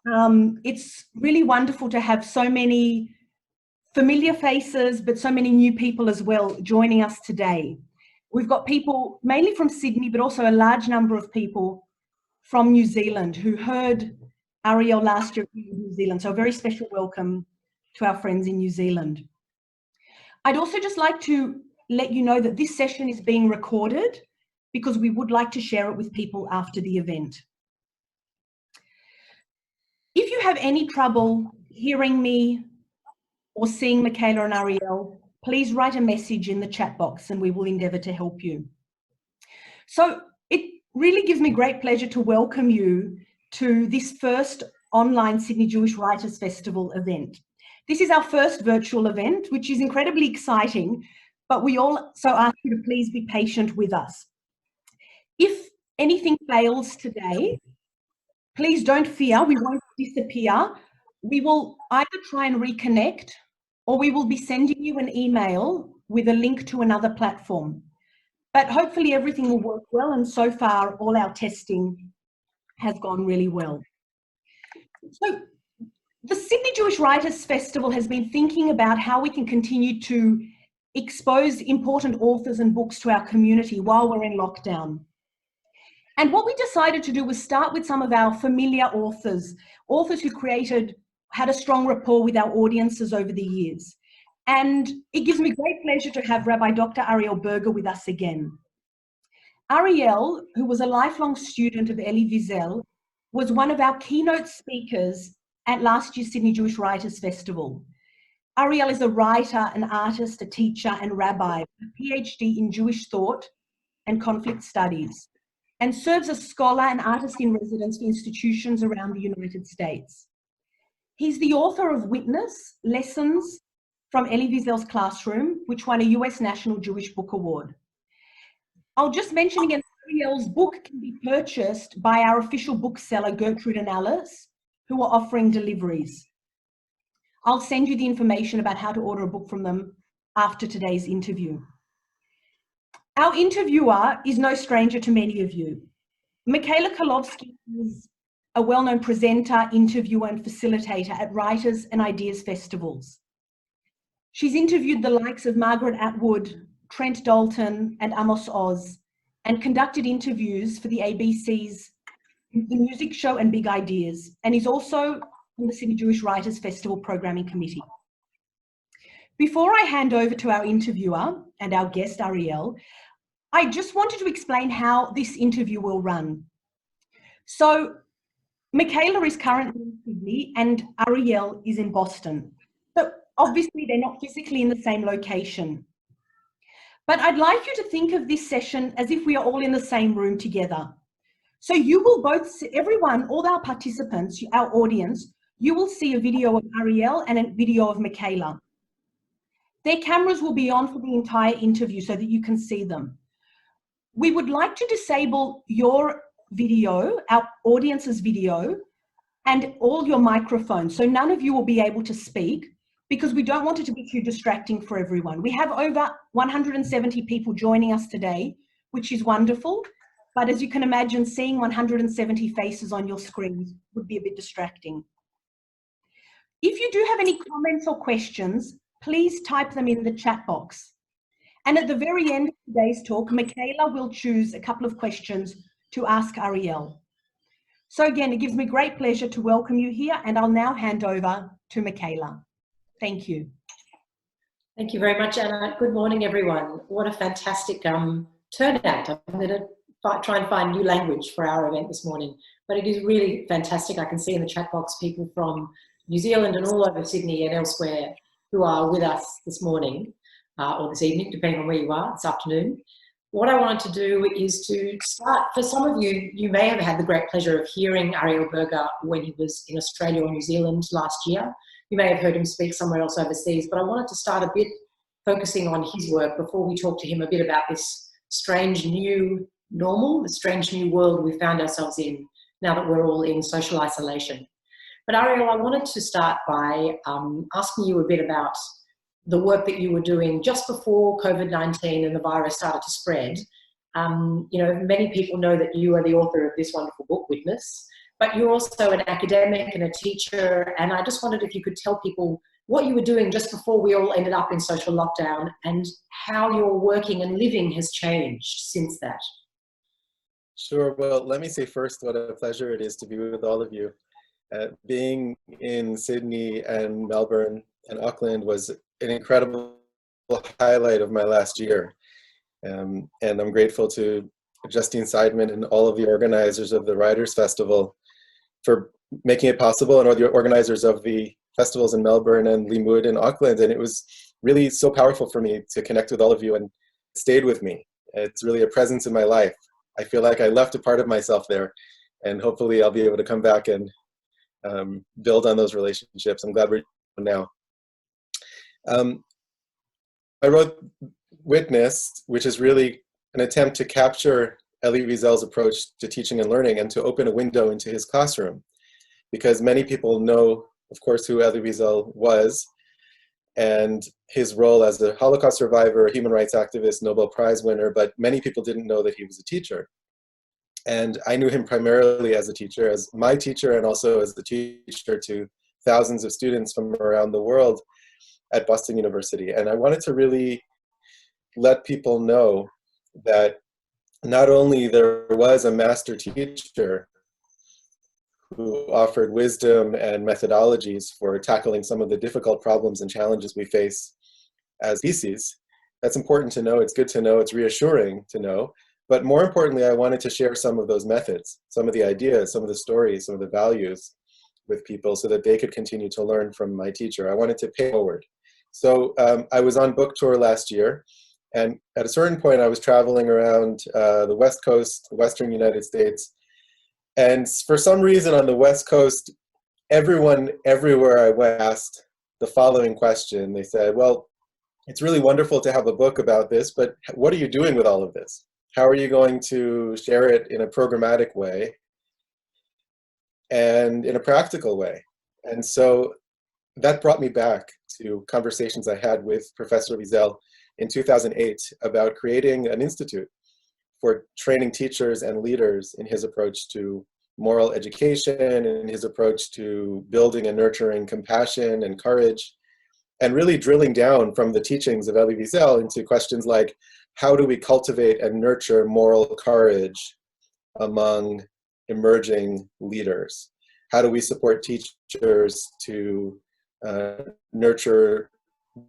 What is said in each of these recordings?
It's really wonderful to have so many familiar faces, but so many new people as well joining us today. We've got people mainly from Sydney, but also a large number of people from New Zealand who heard Ariel last year in New Zealand. So a very special welcome to our friends in New Zealand. I'd also just like to let you know that this session is being recorded because we would like to share it with people after the event. If you have any trouble hearing me or seeing Michaela and Ariel, please write a message in the chat box and we will endeavour to help you. So it really gives me great pleasure to welcome you to this first online Sydney Jewish Writers Festival event. This is our first virtual event, which is incredibly exciting, but we also ask you to please be patient with us. If anything fails today, please don't fear, we won't disappear. We will either try and reconnect or we will be sending you an email with a link to another platform. But hopefully everything will work well, and so far all our testing has gone really well. So the Sydney Jewish Writers Festival has been thinking about how we can continue to expose important authors and books to our community while we're in lockdown. And what we decided to do was start with some of our familiar authors who had a strong rapport with our audiences over the years. And it gives me great pleasure to have Rabbi Dr Ariel Burger with us again. Ariel, who was a lifelong student of Elie Wiesel, was one of our keynote speakers at last year's Sydney Jewish Writers Festival. Ariel is a writer, an artist, a teacher and rabbi, a PhD in Jewish thought and conflict studies, and serves as scholar and artist in residence for institutions around the United States. He's the author of Witness, Lessons from Elie Wiesel's Classroom, which won a US National Jewish Book Award. I'll just mention again, Ariel's book can be purchased by our official bookseller, Gertrude and Alice, who are offering deliveries. I'll send you the information about how to order a book from them after today's interview. Our interviewer is no stranger to many of you. Michaela Kalowski is a well-known presenter, interviewer and facilitator at Writers and Ideas Festivals. She's interviewed the likes of Margaret Atwood, Trent Dalton and Amos Oz, and conducted interviews for the ABC's The Music Show and Big Ideas, and is also on the Sydney Jewish Writers Festival Programming Committee. Before I hand over to our interviewer and our guest, Ariel, I just wanted to explain how this interview will run. So Michaela is currently in Sydney and Ariel is in Boston. So obviously they're not physically in the same location. But I'd like you to think of this session as if we are all in the same room together. So you will both see, everyone, all our participants, our audience, you will see a video of Ariel and a video of Michaela. Their cameras will be on for the entire interview so that you can see them. We would like to disable your video, our audience's video, and all your microphones. So none of you will be able to speak because we don't want it to be too distracting for everyone. We have over 170 people joining us today, which is wonderful. But as you can imagine, seeing 170 faces on your screen would be a bit distracting. If you do have any comments or questions, please type them in the chat box. And at the very end of today's talk, Michaela will choose a couple of questions to ask Ariel. So again, it gives me great pleasure to welcome you here, and I'll now hand over to Michaela. Thank you. Thank you very much, Anna. Good morning, everyone. What a fantastic turnout. I'm going to try and find new language for our event this morning, but it is really fantastic. I can see in the chat box people from New Zealand and all over Sydney and elsewhere who are with us this morning or this evening, depending on where you are, this afternoon. What I wanted to do is to start, for some of you, you may have had the great pleasure of hearing Ariel Burger when he was in Australia or New Zealand last year. You may have heard him speak somewhere else overseas, but I wanted to start a bit focusing on his work before we talk to him a bit about this strange new normal, the strange new world we found ourselves in now that we're all in social isolation. But Ariel, I wanted to start by asking you a bit about the work that you were doing just before COVID-19 and the virus started to spread. You know, many people know that you are the author of this wonderful book, Witness, but you're also an academic and a teacher, and I just wondered if you could tell people what you were doing just before we all ended up in social lockdown and how your working and living has changed since that. Sure. Well, let me say first what a pleasure it is to be with all of you. Being in Sydney and Melbourne and Auckland was an incredible highlight of my last year. And I'm grateful to Justine Seidman and all of the organizers of the Writers' Festival for making it possible, and all the organizers of the festivals in Melbourne and Limwood and Auckland. And it was really so powerful for me to connect with all of you, and it stayed with me. It's really a presence in my life. I feel like I left a part of myself there, and hopefully I'll be able to come back and build on those relationships. I'm glad we're now. I wrote Witness, which is really an attempt to capture Elie Wiesel's approach to teaching and learning and to open a window into his classroom. Because many people know, of course, who Elie Wiesel was and his role as a Holocaust survivor, human rights activist, Nobel Prize winner, but many people didn't know that he was a teacher. And I knew him primarily as a teacher, as my teacher, and also as the teacher to thousands of students from around the world at Boston University. And I wanted to really let people know that not only there was a master teacher who offered wisdom and methodologies for tackling some of the difficult problems and challenges we face as species. That's important to know, it's good to know, it's reassuring to know. But more importantly, I wanted to share some of those methods, some of the ideas, some of the stories, some of the values with people so that they could continue to learn from my teacher. I wanted to pay forward. So I was on book tour last year, and at a certain point I was traveling around the West Coast, the Western United States, and for some reason on the West Coast, everyone everywhere I went asked the following question. They said, well, it's really wonderful to have a book about this, but what are you doing with all of this? How are you going to share it in a programmatic way and in a practical way? And so that brought me back to conversations I had with Professor Wiesel in 2008 about creating an institute for training teachers and leaders in his approach to moral education and his approach to building and nurturing compassion and courage, and really drilling down from the teachings of Elie Wiesel into questions like, how do we cultivate and nurture moral courage among emerging leaders? How do we support teachers to nurture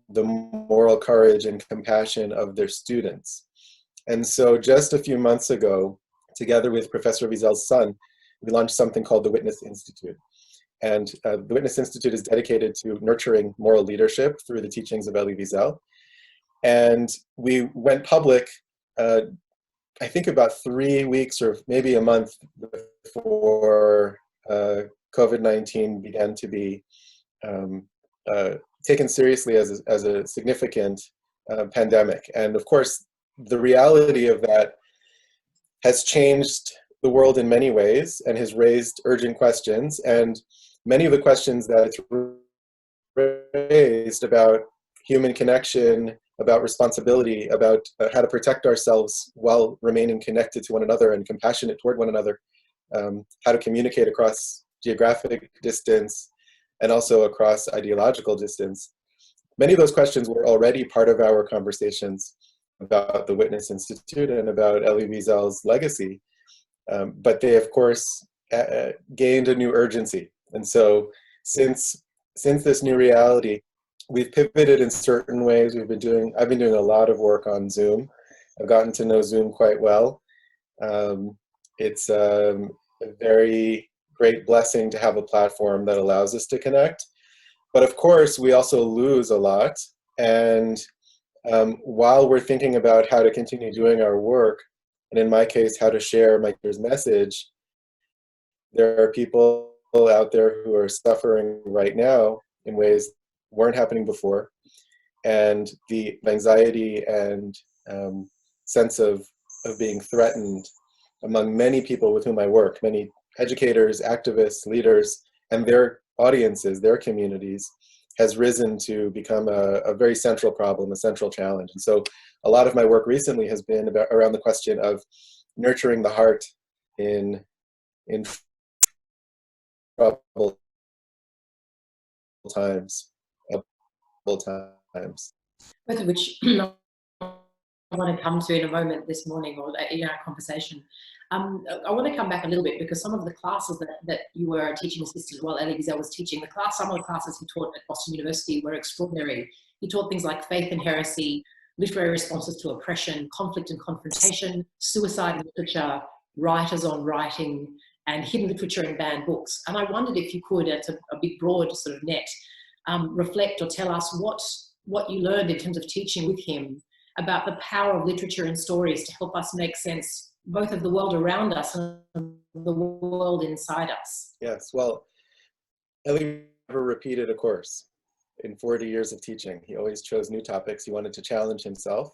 the moral courage and compassion of their students? And so just a few months ago, together with Professor Wiesel's son, we launched something called the Witness Institute. And the Witness Institute is dedicated to nurturing moral leadership through the teachings of Elie Wiesel. And we went public, I think about 3 weeks or maybe a month before COVID-19 began to be taken seriously as a significant pandemic. And of course, the reality of that has changed the world in many ways and has raised urgent questions. And many of the questions that it's raised about human connection, about responsibility, about how to protect ourselves while remaining connected to one another and compassionate toward one another, how to communicate across geographic distance and also across ideological distance. Many of those questions were already part of our conversations about the Witness Institute and about Elie Wiesel's legacy. But they, of course, gained a new urgency. And so since this new reality, we've pivoted in certain ways. I've been doing a lot of work on Zoom. I've gotten to know Zoom quite well. It's a very great blessing to have a platform that allows us to connect. But of course, we also lose a lot. And while we're thinking about how to continue doing our work, and in my case, how to share my message, there are people out there who are suffering right now in ways that weren't happening before. And the anxiety and sense of being threatened among many people with whom I work, many educators, activists, leaders, and their audiences, their communities, has risen to become a very central problem, a central challenge. And so a lot of my work recently has been around the question of nurturing the heart in troubled times. Times. Both of which I want to come to in a moment this morning, or in our conversation. I want to come back a little bit, because some of the classes that you were a teaching assistant while Elie Wiesel was teaching, some of the classes he taught at Boston University were extraordinary. He taught things like faith and heresy, literary responses to oppression, conflict and confrontation, suicide literature, writers on writing, and hidden literature and banned books. And I wondered if you could, it's a big broad sort of net, reflect or tell us what you learned in terms of teaching with him about the power of literature and stories to help us make sense both of the world around us and the world inside us. Yes, well, Elie never repeated a course in 40 years of teaching. He always chose new topics. He wanted to challenge himself,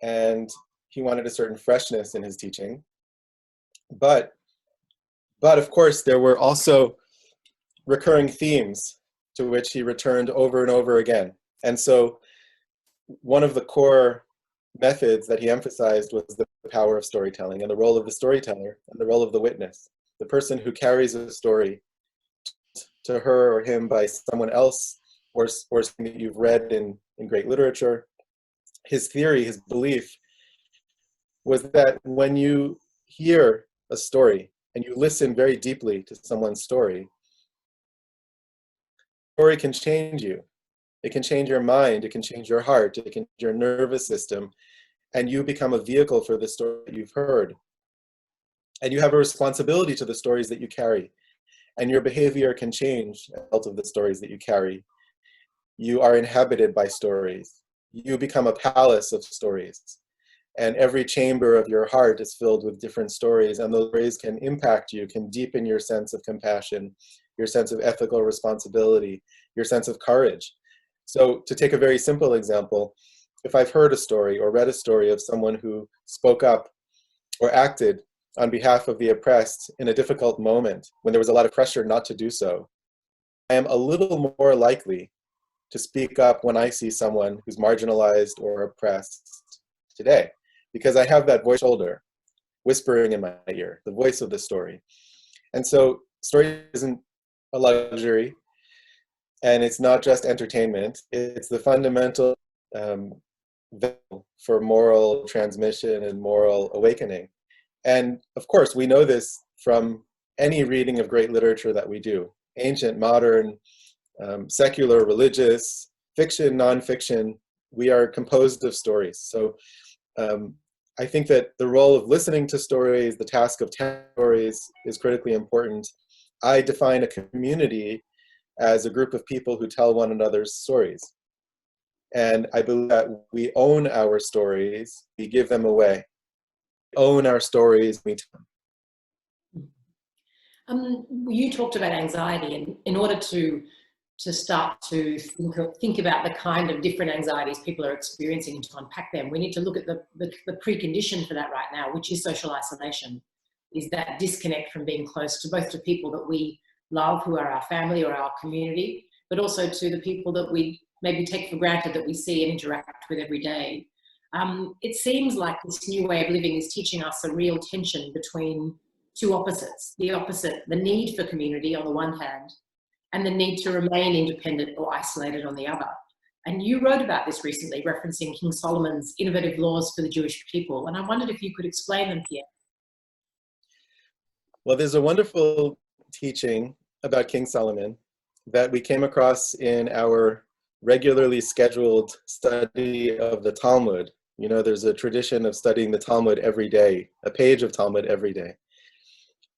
and he wanted a certain freshness in his teaching. But of course, there were also recurring themes to which he returned over and over again. And so one of the core methods that he emphasized was the power of storytelling, and the role of the storyteller and the role of the witness, the person who carries a story to her or him by someone else, or something that you've read in great literature. His theory, his belief, was that when you hear a story and you listen very deeply to someone's story, the story can change you. It can change your mind, it can change your heart, it can change your nervous system, and you become a vehicle for the story that you've heard. And you have a responsibility to the stories that you carry, and your behavior can change as a result of the stories that you carry. You are inhabited by stories. You become a palace of stories, and every chamber of your heart is filled with different stories, and those stories can impact you, can deepen your sense of compassion, your sense of ethical responsibility, your sense of courage. So to take a very simple example, if I've heard a story or read a story of someone who spoke up or acted on behalf of the oppressed in a difficult moment when there was a lot of pressure not to do so, I am a little more likely to speak up when I see someone who's marginalized or oppressed today, because I have that voice shoulder whispering in my ear, the voice of the story. And so story isn't a luxury, and it's not just entertainment, it's the fundamental vehicle for moral transmission and moral awakening. And of course, we know this from any reading of great literature that we do, ancient, modern, secular, religious, fiction, nonfiction. We are composed of stories. So I think that the role of listening to stories, the task of telling stories, is critically important. I define a community as a group of people who tell one another's stories. And I believe that we own our stories, we give them away. We own our stories, we tell them. You talked about anxiety, and in order to start to think about the kind of different anxieties people are experiencing and to unpack them, we need to look at the precondition for that right now, which is social isolation, is that disconnect from being close to both to people that we love, who are our family or our community, but also to the people that we maybe take for granted that we see and interact with every day. It seems like this new way of living is teaching us a real tension between two opposites. The need for community on the one hand, and the need to remain independent or isolated on the other. And you wrote about this recently, referencing King Solomon's innovative laws for the Jewish people. And I wondered if you could explain them here. Well, there's a wonderful teaching about King Solomon that we came across in our regularly scheduled study of the Talmud. You know, there's a tradition of studying the Talmud every day, a page of Talmud every day.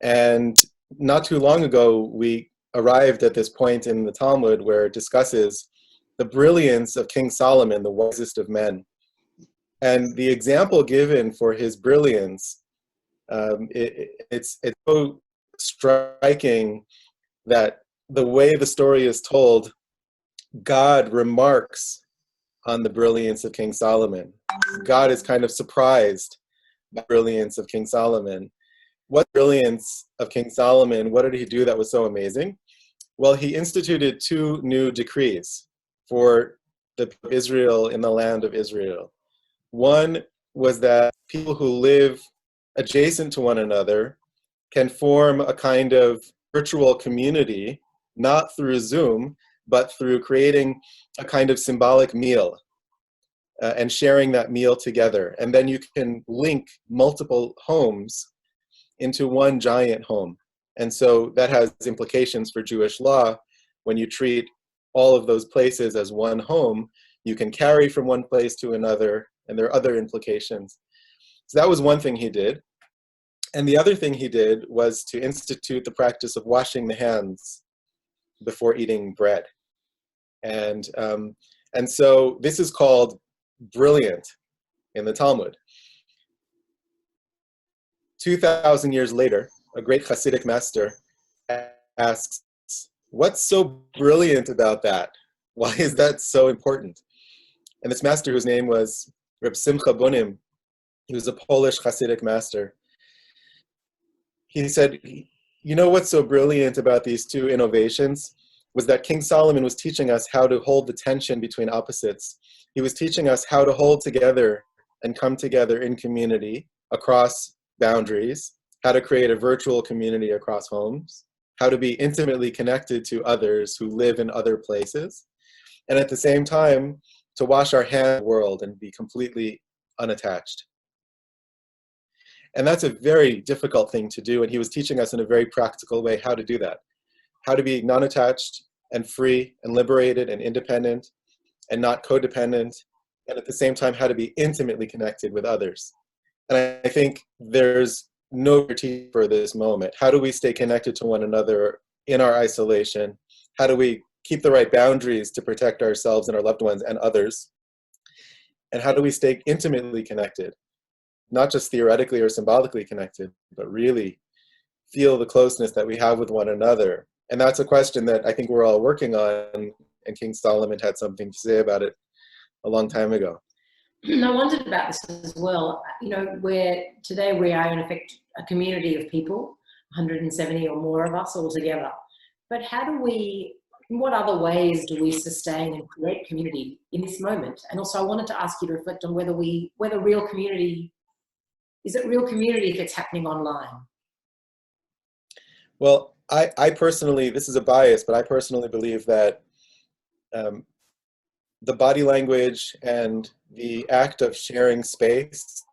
And not too long ago, we arrived at this point in the Talmud where it discusses the brilliance of King Solomon, the wisest of men. And the example given for his brilliance, it's so striking that the way the story is told, God remarks on the brilliance of King Solomon. God is kind of surprised by the brilliance of King Solomon. What brilliance of King Solomon, what did he do that was so amazing? Well, he instituted 2 new decrees for the people of Israel in the land of Israel. One was that people who live adjacent to one another can form a kind of virtual community, not through Zoom, but through creating a kind of symbolic meal and sharing that meal together. And then you can link multiple homes into one giant home. And so that has implications for Jewish law. When you treat all of those places as one home, you can carry from one place to another, and there are other implications. So that was one thing he did. And the other thing he did was to institute the practice of washing the hands before eating bread. And so this is called brilliant in the Talmud. 2,000 years later, a great Hasidic master asks, what's so brilliant about that? Why is that so important? And this master, whose name was Reb Simcha Bunim, he was a Polish Hasidic master. He said, you know what's so brilliant about these two innovations was that King Solomon was teaching us how to hold the tension between opposites. He was teaching us how to hold together and come together in community across boundaries, how to create a virtual community across homes, how to be intimately connected to others who live in other places, and at the same time, to wash our hands in the world and be completely unattached. And that's a very difficult thing to do, and he was teaching us in a very practical way how to do that, how to be non-attached and free and liberated and independent and not codependent, and at the same time how to be intimately connected with others. And I think there's no critique for this moment. How do we stay connected to one another in our isolation? How do we keep the right boundaries to protect ourselves and our loved ones and others? And how do we stay intimately connected? Not just theoretically or symbolically connected, but really feel the closeness that we have with one another. And that's a question that I think we're all working on, and King Solomon had something to say about it a long time ago. I wondered about this as well. You know, where today we are in effect a community of people, 170 or more of us all together. But how do we, in what other ways do we sustain and create community in this moment? And also I wanted to ask you to reflect on whether real community, is it real community if it's happening online? Well, I personally, this is a bias, but I personally believe that the body language and the act of sharing space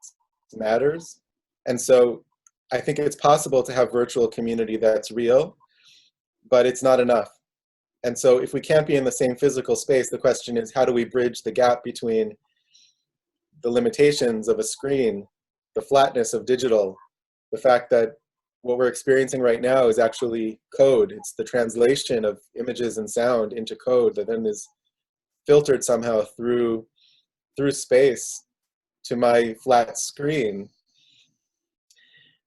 matters. And so I think it's possible to have virtual community that's real, but it's not enough. And so if we can't be in the same physical space, the question is, how do we bridge the gap between the limitations of a screen, the flatness of digital, the fact that what we're experiencing right now is actually code. It's the translation of images and sound into code that then is filtered somehow through space to my flat screen.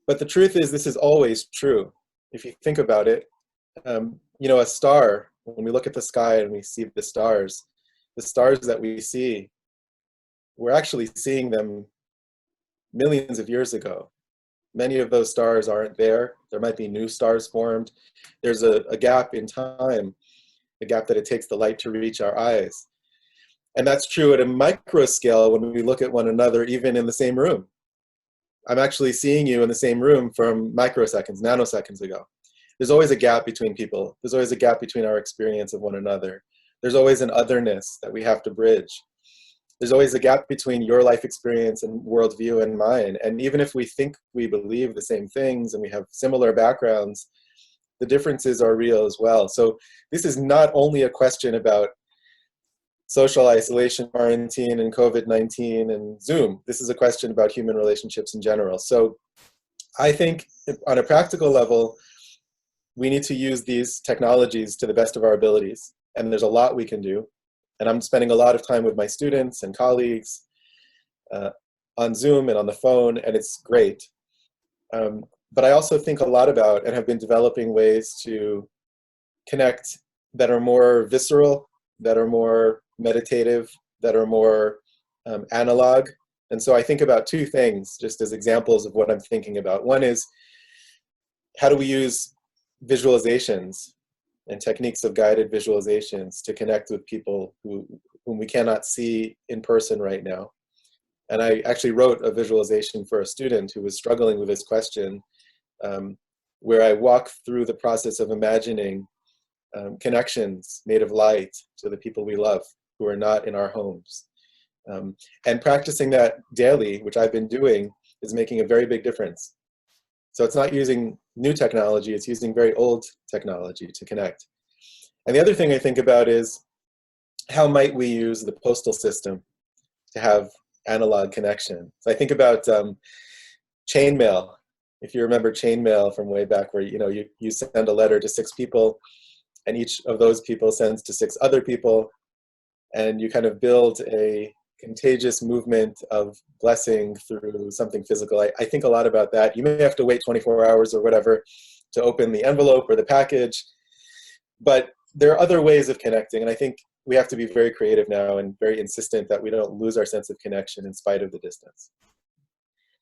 But the truth is, this is always true. If you think about it, you know, a star, when we look at the sky and we see the stars that we see, we're actually seeing them millions of years ago. Many of those stars aren't there. There might be new stars formed. There's a gap in time, the gap that it takes the light to reach our eyes. And that's true at a micro scale when we look at one another, even in the same room. I'm actually seeing you in the same room from microseconds, nanoseconds ago. There's always a gap between people. There's always a gap between our experience of one another. There's always an otherness that we have to bridge. There's always a gap between your life experience and worldview and mine. And even if we think we believe the same things and we have similar backgrounds, the differences are real as well. So this is not only a question about social isolation, quarantine, and COVID-19 and Zoom. This is a question about human relationships in general. So I think on a practical level, we need to use these technologies to the best of our abilities. And there's a lot we can do. And I'm spending a lot of time with my students and colleagues on Zoom and on the phone, and it's great. But I also think a lot about and have been developing ways to connect that are more visceral, that are more meditative, that are more analog. And so I think about two things just as examples of what I'm thinking about. One is, how do we use visualizations and techniques of guided visualizations to connect with people whom we cannot see in person right now? And I actually wrote a visualization for a student who was struggling with this question where I walk through the process of imagining connections made of light to the people we love who are not in our homes. And practicing that daily, which I've been doing, is making a very big difference. So it's not using new technology, it's using very old technology to connect. And the other thing I think about is, how might we use the postal system to have analog connection? So I think about chainmail. If you remember chainmail from way back, where you send a letter to 6 people, and each of those people sends to 6 other people, and you kind of build a contagious movement of blessing through something physical. I think a lot about that. You may have to wait 24 hours or whatever to open the envelope or the package, but there are other ways of connecting, and I think we have to be very creative now and very insistent that we don't lose our sense of connection in spite of the distance.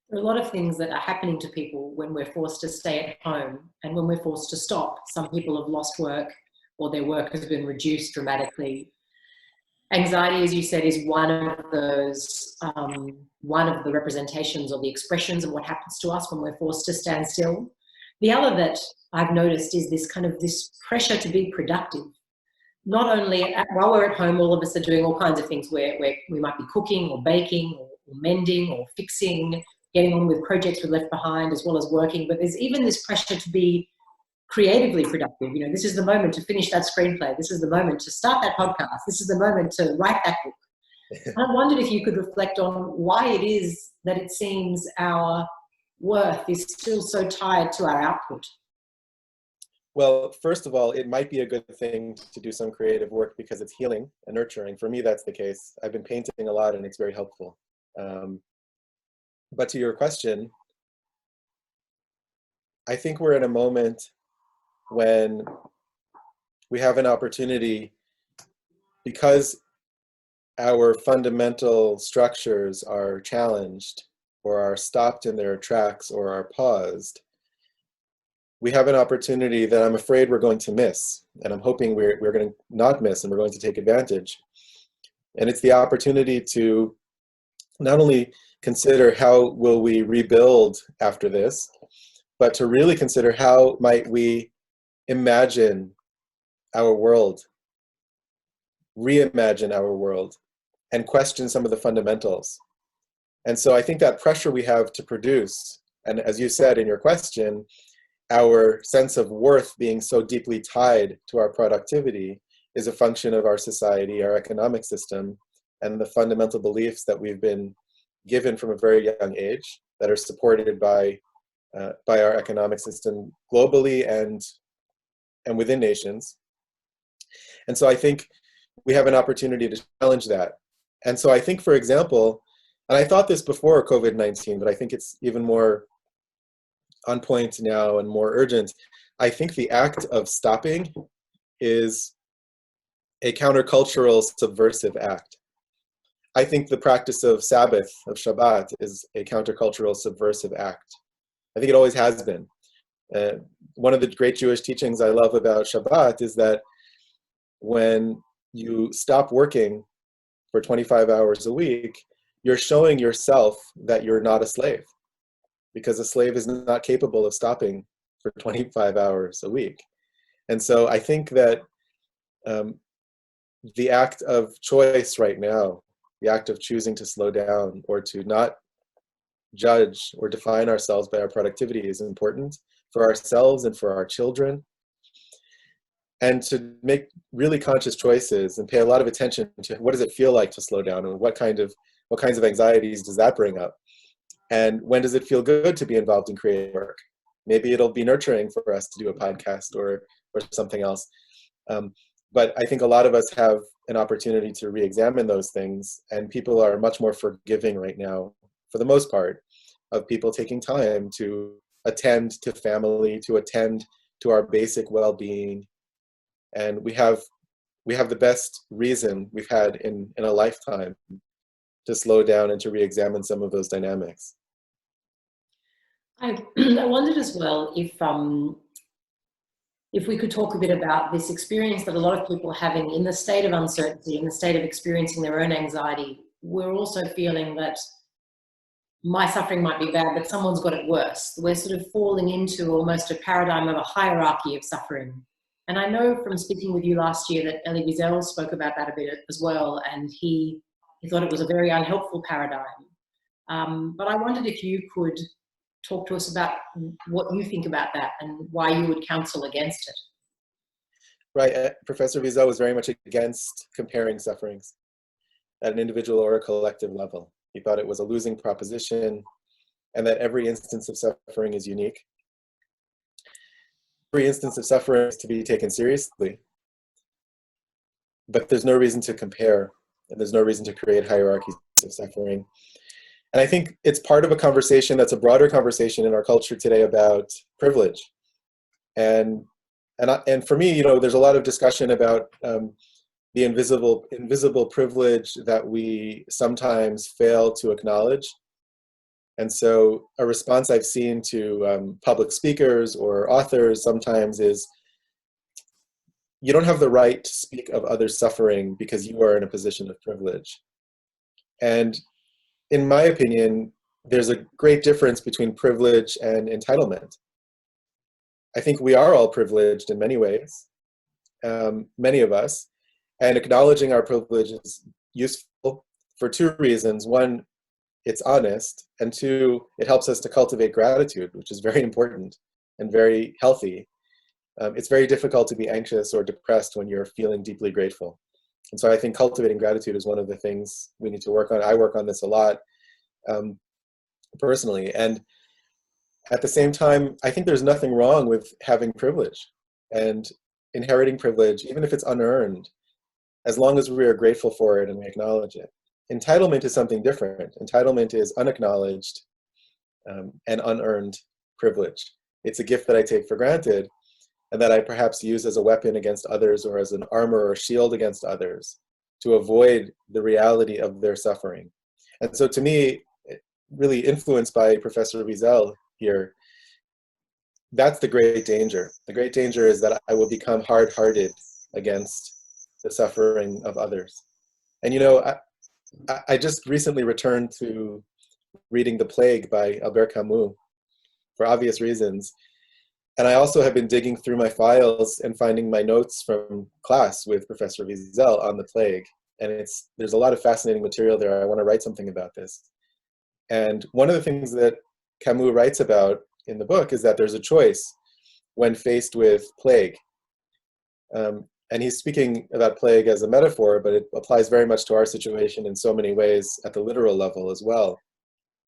There are a lot of things that are happening to people when we're forced to stay at home and when we're forced to stop. Some people have lost work, or their work has been reduced dramatically. Anxiety, as you said, is one of those, one of the representations or the expressions of what happens to us when we're forced to stand still. The other that I've noticed is this pressure to be productive. Not only while we're at home, all of us are doing all kinds of things where we might be cooking or baking or mending or fixing, getting on with projects we've left behind, as well as working. But there's even this pressure to be creatively productive. This is the moment to finish that screenplay. This is the moment to start that podcast. This is the moment to write that book. I wondered if you could reflect on why it is that it seems our worth is still so tied to our output. Well, first of all, it might be a good thing to do some creative work because it's healing and nurturing. For me, that's the case. I've been painting a lot and it's very helpful. But to your question, I think we're in a moment when we have an opportunity, because our fundamental structures are challenged or are stopped in their tracks or are paused. We have an opportunity that I'm afraid we're going to miss, and I'm hoping we're going to not miss, and we're going to take advantage. And it's the opportunity to not only consider how will we rebuild after this, but to really consider how might we imagine our world, reimagine our world, and question some of the fundamentals. And so I think that pressure we have to produce, and as you said in your question, our sense of worth being so deeply tied to our productivity is a function of our society, our economic system, and the fundamental beliefs that we've been given from a very young age that are supported by our economic system globally and within nations. And so I think we have an opportunity to challenge that. And so I think, for example, and I thought this before COVID-19, but I think it's even more on point now and more urgent. I think the act of stopping is a countercultural, subversive act. I think the practice of Sabbath, of Shabbat, is a countercultural, subversive act. I think it always has been. One of the great Jewish teachings I love about Shabbat is that when you stop working for 25 hours a week, you're showing yourself that you're not a slave, because a slave is not capable of stopping for 25 hours a week. And so I think that the act of choice right now, the act of choosing to slow down or to not judge or define ourselves by our productivity is important for ourselves and for our children. And to make really conscious choices and pay a lot of attention to what does it feel like to slow down, and what kinds of anxieties does that bring up? And when does it feel good to be involved in creative work? Maybe it'll be nurturing for us to do a podcast or something else. But I think a lot of us have an opportunity to re-examine those things, and people are much more forgiving right now, for the most part, of people taking time to attend to family, to attend to our basic well-being. And we have the best reason we've had in a lifetime to slow down and to re-examine some of those dynamics. I wondered as well if we could talk a bit about this experience that a lot of people are having in the state of uncertainty, in the state of experiencing their own anxiety. We're also feeling that my suffering might be bad, but someone's got it worse. We're sort of falling into almost a paradigm of a hierarchy of suffering. And I know from speaking with you last year that Elie Wiesel spoke about that a bit as well, and he thought it was a very unhelpful paradigm. But I wondered if you could talk to us about what you think about that and why you would counsel against it. Right, Professor Wiesel was very much against comparing sufferings at an individual or a collective level. He thought it was a losing proposition and that every instance of suffering is unique. Every instance of suffering is to be taken seriously, but there's no reason to compare, and there's no reason to create hierarchies of suffering. And I think it's part of a conversation that's a broader conversation in our culture today about privilege. And for me, you know, there's a lot of discussion about the invisible privilege that we sometimes fail to acknowledge. And so a response I've seen to public speakers or authors sometimes is, you don't have the right to speak of others' suffering because you are in a position of privilege. And in my opinion, there's a great difference between privilege and entitlement. I think we are all privileged in many ways, many of us, and acknowledging our privilege is useful for two reasons. One, it's honest, and two, it helps us to cultivate gratitude, which is very important and very healthy. It's very difficult to be anxious or depressed when you're feeling deeply grateful. And so I think cultivating gratitude is one of the things we need to work on. I work on this a lot personally. And at the same time, I think there's nothing wrong with having privilege and inheriting privilege, even if it's unearned, as long as we are grateful for it and we acknowledge it. Entitlement is something different. Entitlement is unacknowledged and unearned privilege. It's a gift that I take for granted and that I perhaps use as a weapon against others or as an armor or shield against others to avoid the reality of their suffering. And so to me, really influenced by Professor Wiesel here, that's the great danger. The great danger is that I will become hard-hearted against the suffering of others. And you know, I just recently returned to reading The Plague by Albert Camus for obvious reasons. And I also have been digging through my files and finding my notes from class with Professor Wiesel on The Plague. And there's a lot of fascinating material there. I want to write something about this. And one of the things that Camus writes about in the book is that there's a choice when faced with plague. And he's speaking about plague as a metaphor, but it applies very much to our situation in so many ways at the literal level as well,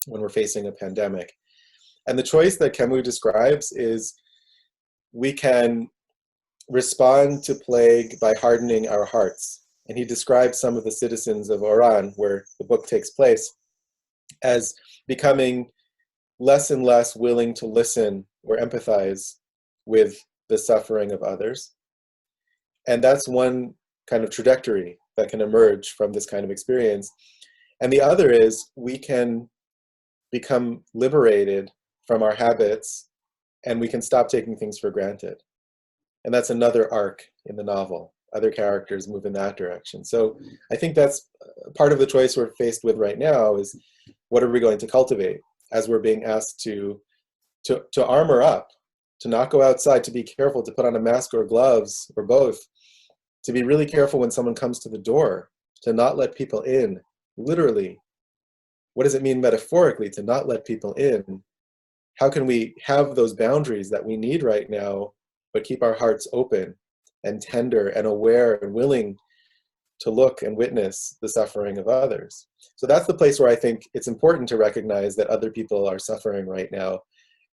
when we're facing a pandemic. And the choice that Camus describes is we can respond to plague by hardening our hearts. And he describes some of the citizens of Oran, where the book takes place, as becoming less and less willing to listen or empathize with the suffering of others. And that's one kind of trajectory that can emerge from this kind of experience. And the other is we can become liberated from our habits and we can stop taking things for granted. And that's another arc in the novel. Other characters move in that direction. So I think that's part of the choice we're faced with right now is what are we going to cultivate as we're being asked to armor up, to not go outside, to be careful, to put on a mask or gloves or both, to be really careful when someone comes to the door, to not let people in, literally. What does it mean metaphorically to not let people in? How can we have those boundaries that we need right now, but keep our hearts open and tender and aware and willing to look and witness the suffering of others? So that's the place where I think it's important to recognize that other people are suffering right now.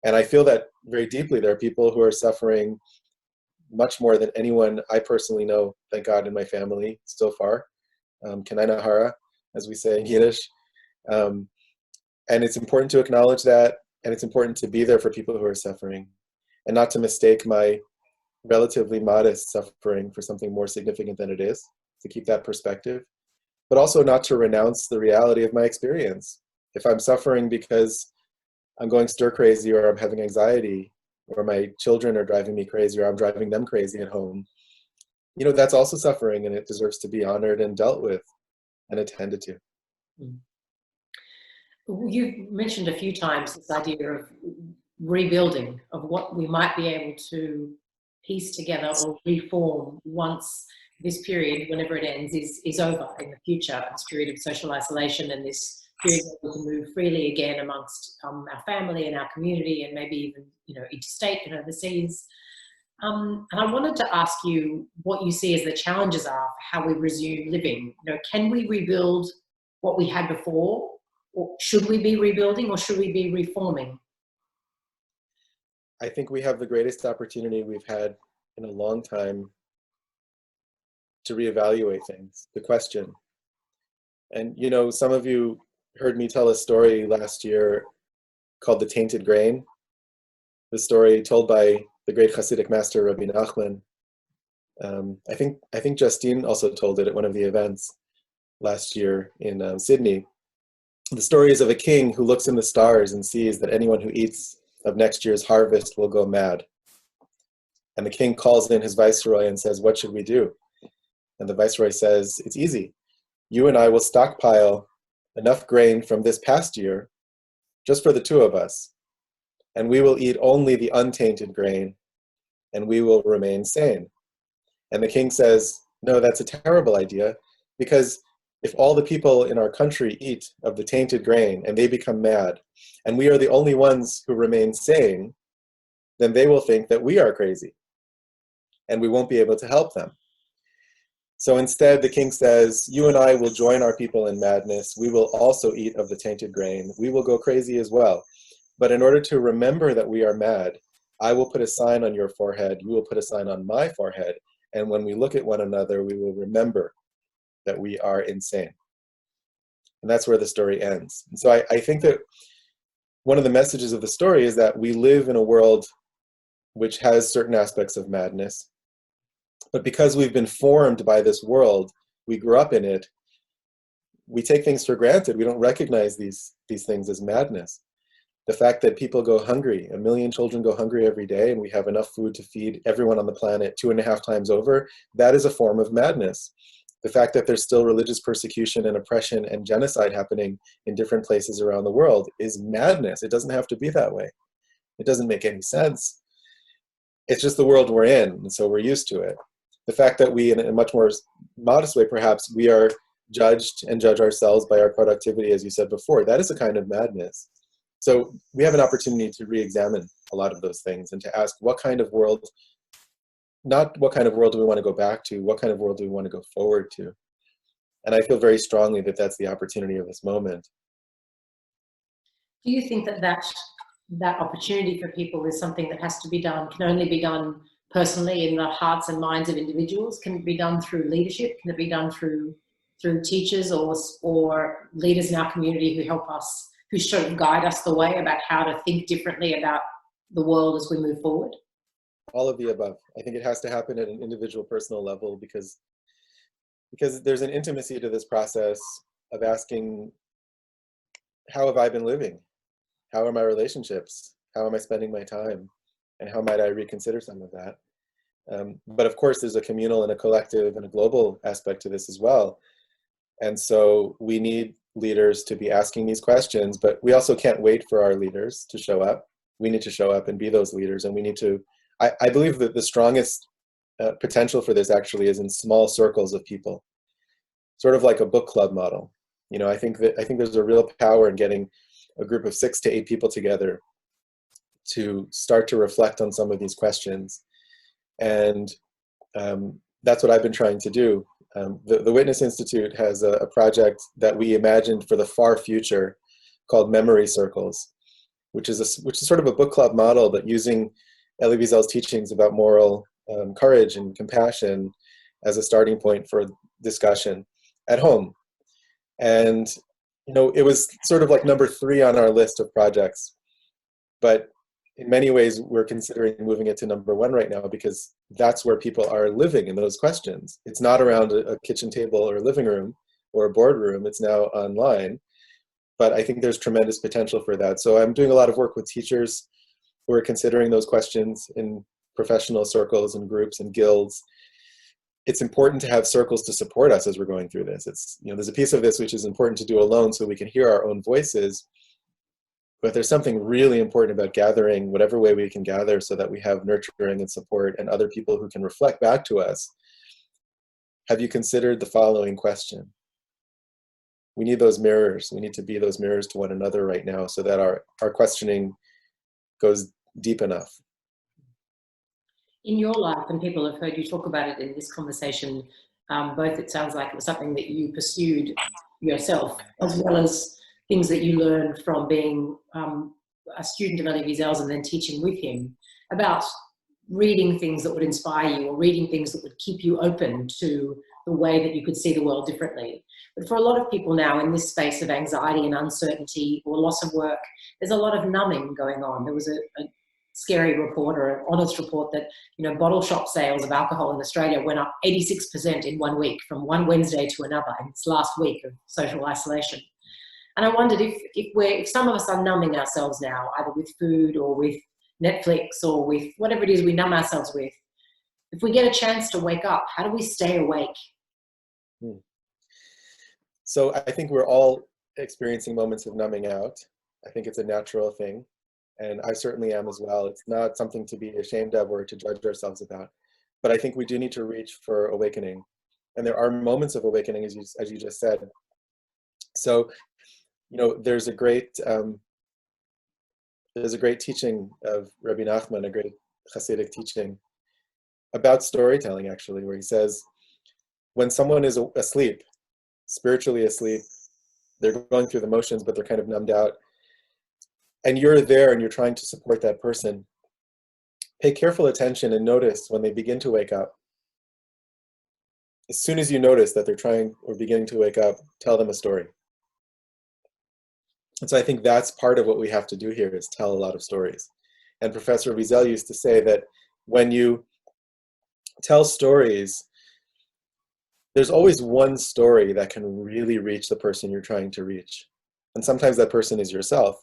And I feel that very deeply. There are people who are suffering much more than anyone I personally know, thank God, in my family so far. Kenai Nahara, as we say in Yiddish. And it's important to acknowledge that, and it's important to be there for people who are suffering, and not to mistake my relatively modest suffering for something more significant than it is, to keep that perspective, but also not to renounce the reality of my experience. If I'm suffering because I'm going stir crazy or I'm having anxiety, or my children are driving me crazy, or I'm driving them crazy at home, you know, that's also suffering, and it deserves to be honored and dealt with and attended to. You've mentioned a few times this idea of rebuilding, of what we might be able to piece together or reform once this period, whenever it ends, is over in the future, this period of social isolation and this period where we can move freely again amongst our family and our community, and maybe even, you know, interstate and overseas. And I wanted to ask you what you see as the challenges are for how we resume living. You know, can we rebuild what we had before, or should we be rebuilding, or should we be reforming? I think we have the greatest opportunity we've had in a long time to reevaluate things, the question. And, you know, some of you heard me tell a story last year called The Tainted Grain, the story told by the great Hasidic master, Rabbi Nachman. I think Justine also told it at one of the events last year in Sydney. The story is of a king who looks in the stars and sees that anyone who eats of next year's harvest will go mad. And the king calls in his viceroy and says, "What should we do?" And the viceroy says, "It's easy. You and I will stockpile enough grain from this past year just for the two of us. And we will eat only the untainted grain, and we will remain sane." And the king says, "No, that's a terrible idea, because if all the people in our country eat of the tainted grain and they become mad, and we are the only ones who remain sane, then they will think that we are crazy, and we won't be able to help them." So instead, the king says, "You and I will join our people in madness. We will also eat of the tainted grain. We will go crazy as well. But in order to remember that we are mad, I will put a sign on your forehead. You will put a sign on my forehead. And when we look at one another, we will remember that we are insane." And that's where the story ends. And so I think that one of the messages of the story is that we live in a world which has certain aspects of madness. But because we've been formed by this world, we grew up in it, we take things for granted. We don't recognize these things as madness. The fact that people go hungry, 1 million children go hungry every day, and we have enough food to feed everyone on the planet 2.5 times over, that is a form of madness. The fact that there's still religious persecution and oppression and genocide happening in different places around the world is madness. It doesn't have to be that way. It doesn't make any sense. It's just the world we're in, and so we're used to it. The fact that we, in a much more modest way perhaps, we are judged and judge ourselves by our productivity, as you said before, that is a kind of madness. So we have an opportunity to re-examine a lot of those things and to ask, what kind of world, not what kind of world do we want to go back to, what kind of world do we want to go forward to? And I feel very strongly that that's the opportunity of this moment. Do you think that opportunity for people is something that has to be done, can only be done personally in the hearts and minds of individuals? Can it be done through leadership? Can it be done through teachers or leaders in our community who help us, who sort of guide us the way about how to think differently about the world as we move forward? All of the above. I think it has to happen at an individual personal level because there's an intimacy to this process of asking, how have I been living? How are my relationships? How am I spending my time? And how might I reconsider some of that? But of course, there's a communal and a collective and a global aspect to this as well. And so we need leaders to be asking these questions, but we also can't wait for our leaders to show up. We need to show up and be those leaders, and we need to, I believe that the strongest potential for this actually is in small circles of people, sort of like a book club model. You know, I think there's a real power in getting a group of 6 to 8 people together to start to reflect on some of these questions. And that's what I've been trying to do. The Witness Institute has a project that we imagined for the far future called Memory Circles, which is sort of a book club model, but using Elie Wiesel's teachings about moral courage and compassion as a starting point for discussion at home. And, you know, it was sort of like number 3 on our list of projects, but in many ways we're considering moving it to number 1 right now, because that's where people are living in those questions. It's not around a kitchen table or a living room or a boardroom, it's now online. But I think there's tremendous potential for that. So I'm doing a lot of work with teachers who are considering those questions in professional circles and groups and guilds. It's important to have circles to support us as we're going through this. It's, you know, there's a piece of this which is important to do alone so we can hear our own voices, But there's something really important about gathering whatever way we can gather so that we have nurturing and support and other people who can reflect back to us. Have you considered the following question? We need those mirrors. We need to be those mirrors to one another right now so that our questioning goes deep enough. In your life, and people have heard you talk about it in this conversation, both it sounds like it was something that you pursued yourself, as well as things that you learned from being a student of Elie Wiesel's and then teaching with him, about reading things that would inspire you or reading things that would keep you open to the way that you could see the world differently. But for a lot of people now in this space of anxiety and uncertainty or loss of work, there's a lot of numbing going on. There was a scary report, or an honest report, that, you know, bottle shop sales of alcohol in Australia went up 86% in 1 week, from one Wednesday to another, in this last week of social isolation. And I wondered if some of us are numbing ourselves now, either with food or with Netflix or with whatever it is we numb ourselves with. If we get a chance to wake up, how do we stay awake? So I think we're all experiencing moments of numbing out. I think it's a natural thing. And I certainly am as well. It's not something to be ashamed of or to judge ourselves about. But I think we do need to reach for awakening. And there are moments of awakening, as you just said. So, you know, there's a great teaching of Rabbi Nachman, a great Hasidic teaching about storytelling, actually, where he says, when someone is asleep, spiritually asleep, they're going through the motions, but they're kind of numbed out, and you're there and you're trying to support that person, pay careful attention and notice when they begin to wake up. As soon as you notice that they're trying or beginning to wake up, tell them a story. And so I think that's part of what we have to do here, is tell a lot of stories. And Professor Wiesel used to say that when you tell stories, there's always one story that can really reach the person you're trying to reach. And sometimes that person is yourself.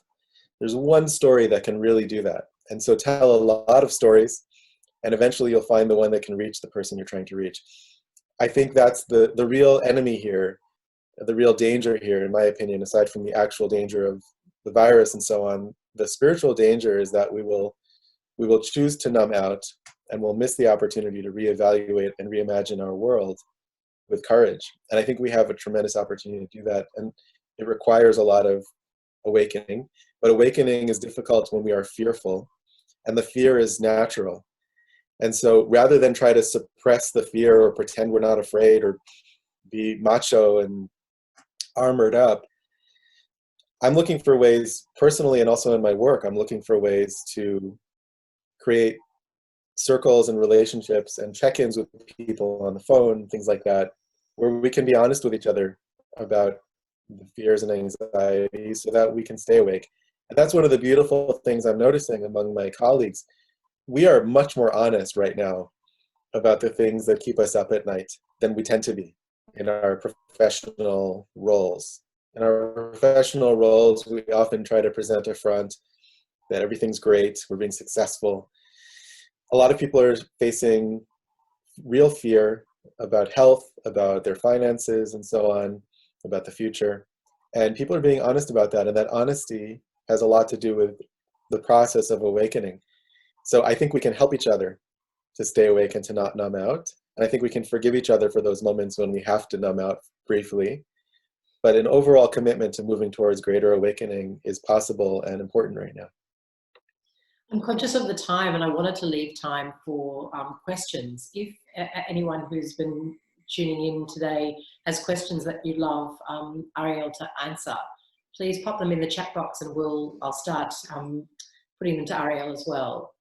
There's one story that can really do that. And so tell a lot of stories, and eventually you'll find the one that can reach the person you're trying to reach. I think that's the real enemy here, the real danger here, in my opinion, aside from the actual danger of the virus and so on. The spiritual danger is that we will choose to numb out, and we'll miss the opportunity to reevaluate and reimagine our world with courage. And I think we have a tremendous opportunity to do that. And it requires a lot of awakening. But awakening is difficult when we are fearful, and the fear is natural. And so rather than try to suppress the fear or pretend we're not afraid or be macho and armored up, I'm looking for ways, personally and also in my work, I'm looking for ways to create circles and relationships and check-ins with people on the phone, things like that, where we can be honest with each other about the fears and anxieties so that we can stay awake. And that's one of the beautiful things I'm noticing among my colleagues. We are much more honest right now about the things that keep us up at night than we tend to be in our professional roles. In our professional roles, we often try to present a front that everything's great, we're being successful. A lot of people are facing real fear about health, about their finances, and so on, about the future. And people are being honest about that, and that honesty has a lot to do with the process of awakening. So I think we can help each other to stay awake and to not numb out. And I think we can forgive each other for those moments when we have to numb out briefly. But an overall commitment to moving towards greater awakening is possible and important right now. I'm conscious of the time, and I wanted to leave time for questions. If anyone who's been tuning in today has questions that you'd love Ariel to answer, please pop them in the chat box, and I'll start putting them to Ariel as well.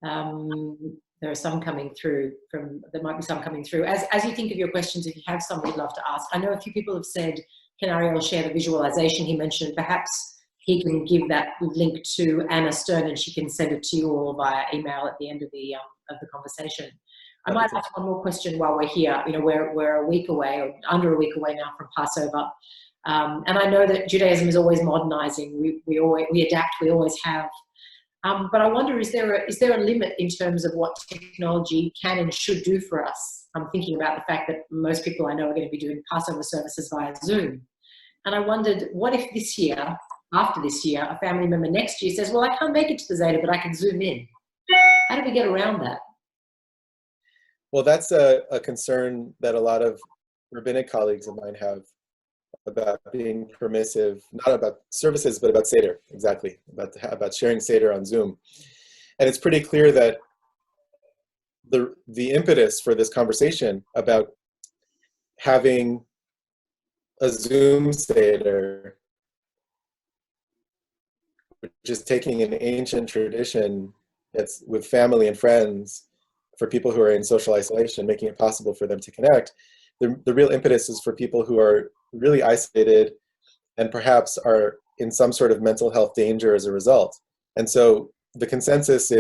There are some coming through there might be some coming through. As you think of your questions, if you have some we'd love to ask. I know a few people have said, can Ariel share the visualization he mentioned? Perhaps he can give that link to Anna Stern and she can send it to you all via email at the end of the conversation. I might ask one more question while we're here. You know, we're a week away, or under a week away now, from Passover. And I know that Judaism is always modernizing. We adapt, we always have. But I wonder, is there a limit in terms of what technology can and should do for us? I'm thinking about the fact that most people I know are going to be doing Passover services via Zoom. And I wondered, what if this year after this year, a family member next year says, well, I can't make it to the Zeder, but I can Zoom in. How do we get around that? Well, that's a concern that a lot of rabbinic colleagues of mine have about being permissive, not about services, but about Seder, exactly, about sharing Seder on Zoom. And it's pretty clear that the impetus for this conversation about having a Zoom Seder, which is taking an ancient tradition that's with family and friends for people who are in social isolation, making it possible for them to connect. The real impetus is for people who are really isolated and perhaps are in some sort of mental health danger as a result. And so the consensus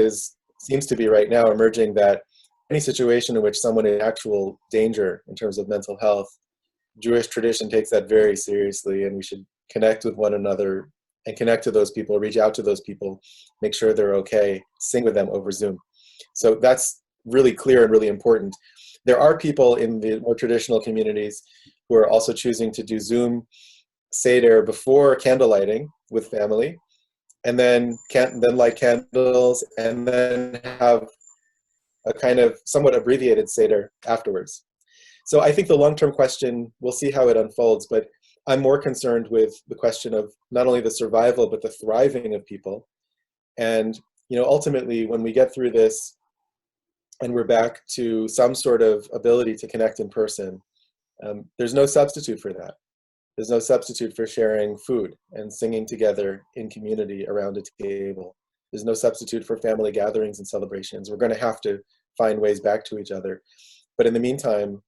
seems to be right now emerging that any situation in which someone is in actual danger in terms of mental health, Jewish tradition takes that very seriously, and we should connect with one another and connect to those people, reach out to those people, make sure they're okay, sing with them over Zoom. So that's really clear and really important. There are people in the more traditional communities who are also choosing to do Zoom Seder before candlelighting with family, and then light candles, and then have a kind of somewhat abbreviated Seder afterwards. So I think the long-term question, we'll see how it unfolds, but I'm more concerned with the question of not only the survival, but the thriving of people. And, ultimately, when we get through this and we're back to some sort of ability to connect in person, there's no substitute for that. There's no substitute for sharing food and singing together in community around a table. There's no substitute for family gatherings and celebrations. We're going to have to find ways back to each other. But in the meantime,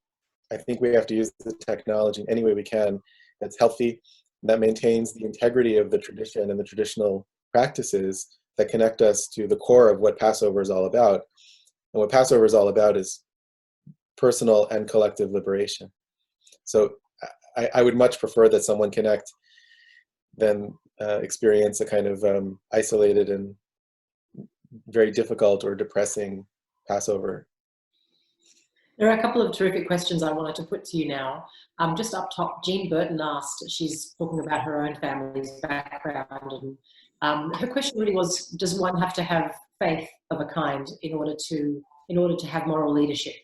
I think we have to use the technology in any way we can that's healthy, that maintains the integrity of the tradition and the traditional practices that connect us to the core of what Passover is all about. And what Passover is all about is personal and collective liberation. So I would much prefer that someone connect than experience a kind of isolated and very difficult or depressing Passover. There are a couple of terrific questions I wanted to put to you now. Just up top, Jean Burton asked, she's talking about her own family's background, and her question really was, does one have to have faith of a kind in order to have moral leadership?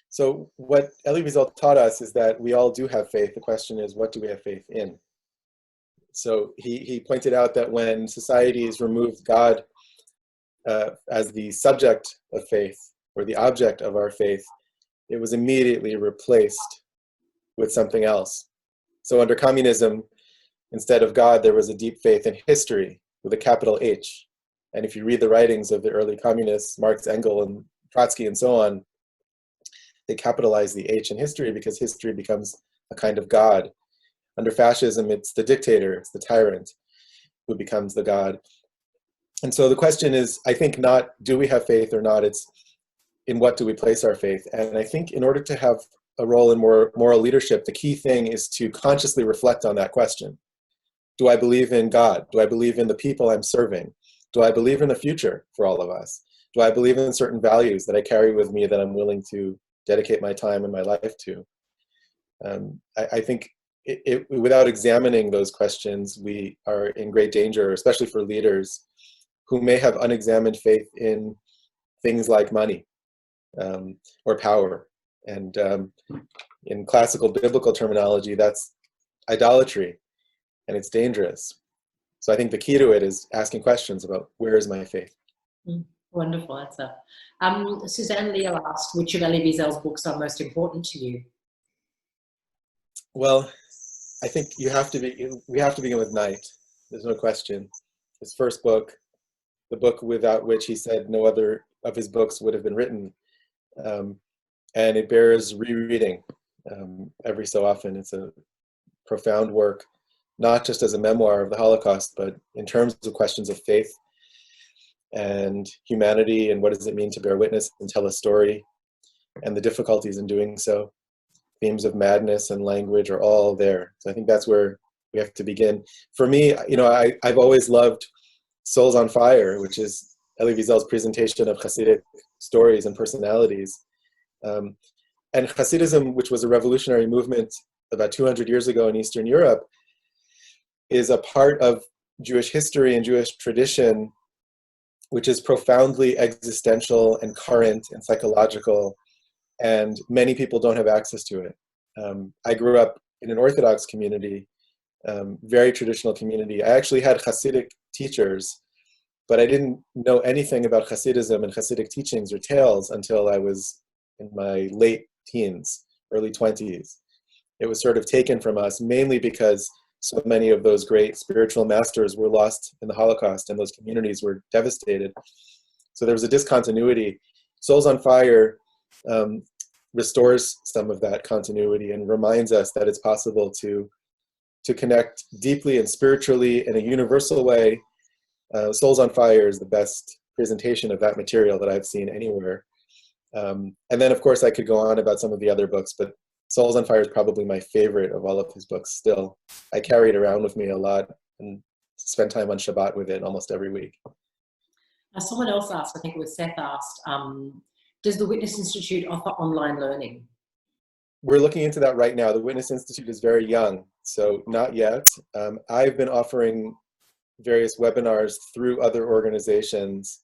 So what Elie Wiesel taught us is that we all do have faith. The question is, what do we have faith in? So he pointed out that when societies removed God as the subject of faith, or the object of our faith, it was immediately replaced with something else. So under communism, instead of God, there was a deep faith in history with a capital H. And if you read the writings of the early communists, Marx, Engels, and Trotsky, and so on, they capitalize the H in history because history becomes a kind of God. Under fascism, it's the dictator, it's the tyrant who becomes the God. And so the question is, I think, not do we have faith or not, it's in what do we place our faith. And I think in order to have a role in moral leadership, the key thing is to consciously reflect on that question. Do I believe in God? Do I believe in the people I'm serving? Do I believe in the future for all of us? Do I believe in certain values that I carry with me that I'm willing to dedicate my time and my life to? I think without examining those questions, we are in great danger, especially for leaders who may have unexamined faith in things like money or power. And in classical biblical terminology, that's idolatry, and it's dangerous. So I think the key to it is asking questions about, where is my faith? Wonderful answer. Suzanne Leal asked, which of Elie Wiesel's books are most important to you? Well, I think we have to begin with Night. There's no question. His first book, the book without which he said no other of his books would have been written. And it bears rereading every so often. It's a profound work, not just as a memoir of the Holocaust, but in terms of questions of faith and humanity, and what does it mean to bear witness and tell a story, and the difficulties in doing so. Themes of madness and language are all there. So I think that's where we have to begin. For me, I've always loved Souls on Fire, which is Elie Wiesel's presentation of Hasidic stories and personalities. And Hasidism, which was a revolutionary movement about 200 years ago in Eastern Europe, is a part of Jewish history and Jewish tradition, which is profoundly existential and current and psychological, and many people don't have access to it. I grew up in an Orthodox community, very traditional community. I actually had Hasidic teachers, but I didn't know anything about Hasidism and Hasidic teachings or tales until I was in my late teens, early 20s. It was sort of taken from us, mainly because so many of those great spiritual masters were lost in the Holocaust and those communities were devastated. So there was a discontinuity. Souls on Fire restores some of that continuity and reminds us that it's possible to connect deeply and spiritually in a universal way. Souls on Fire is the best presentation of that material that I've seen anywhere. And then, of course, I could go on about some of the other books, but Souls on Fire is probably my favorite of all of his books still. I carry it around with me a lot and spend time on Shabbat with it almost every week. Now, someone else asked, I think it was Seth asked, does the Witness Institute offer online learning? We're looking into that right now. The Witness Institute is very young, so not yet. I've been offering various webinars through other organizations,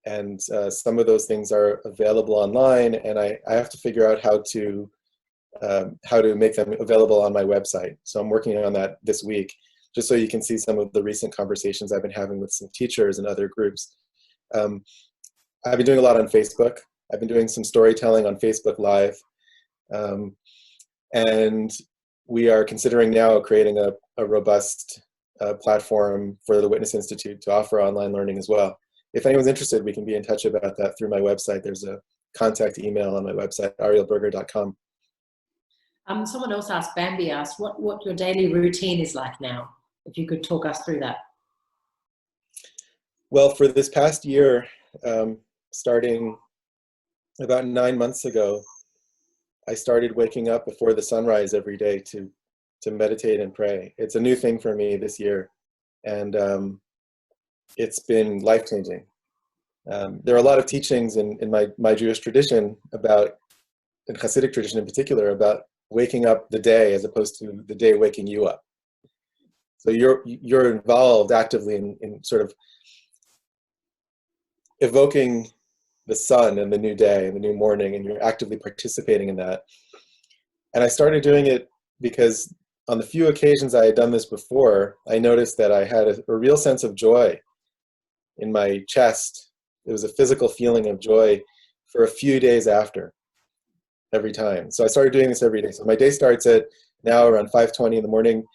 and some of those things are available online, and I have to figure out how to make them available on my website. So I'm working on that this week, just so you can see some of the recent conversations I've been having with some teachers and other groups. I've been doing a lot on Facebook. I've been doing some storytelling on Facebook Live. And we are considering now creating a robust platform for the Witness Institute to offer online learning as well. If anyone's interested, we can be in touch about that through my website. There's a contact email on my website, arielburger.com. Someone else asked, Bambi asked, what your daily routine is like now, if you could talk us through that. Well, for this past year, starting about 9 months ago, I started waking up before the sunrise every day to meditate and pray. It's a new thing for me this year, and it's been life-changing. There are a lot of teachings in my Jewish tradition about, in Hasidic tradition in particular, about waking up the day as opposed to the day waking you up. So you're involved actively in sort of evoking the sun and the new day and the new morning, and you're actively participating in that. And I started doing it because on the few occasions I had done this before, I noticed that I had a real sense of joy in my chest. It was a physical feeling of joy for a few days after, every time. So I started doing this every day. So my day starts at now around 5:20 in the morning.